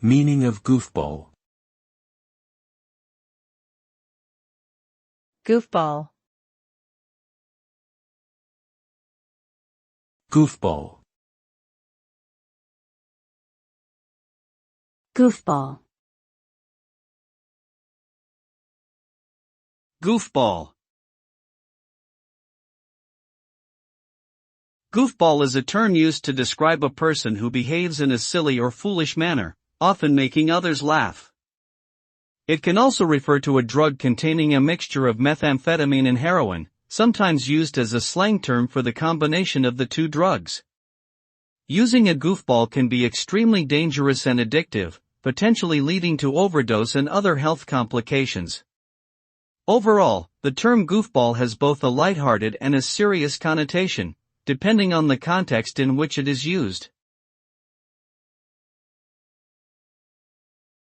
Meaning of goofball. Goofball. Goofball. Goofball. Goofball. Goofball is a term used to describe a person who behaves in a silly or foolish manner, often making others laugh. It can also refer to a drug containing a mixture of methamphetamine and heroin, sometimes used as a slang term for the combination of the two drugs. Using a goofball can be extremely dangerous and addictive, potentially leading to overdose and other health complications. Overall, the term goofball has both a lighthearted and a serious connotation, depending on the context in which it is used.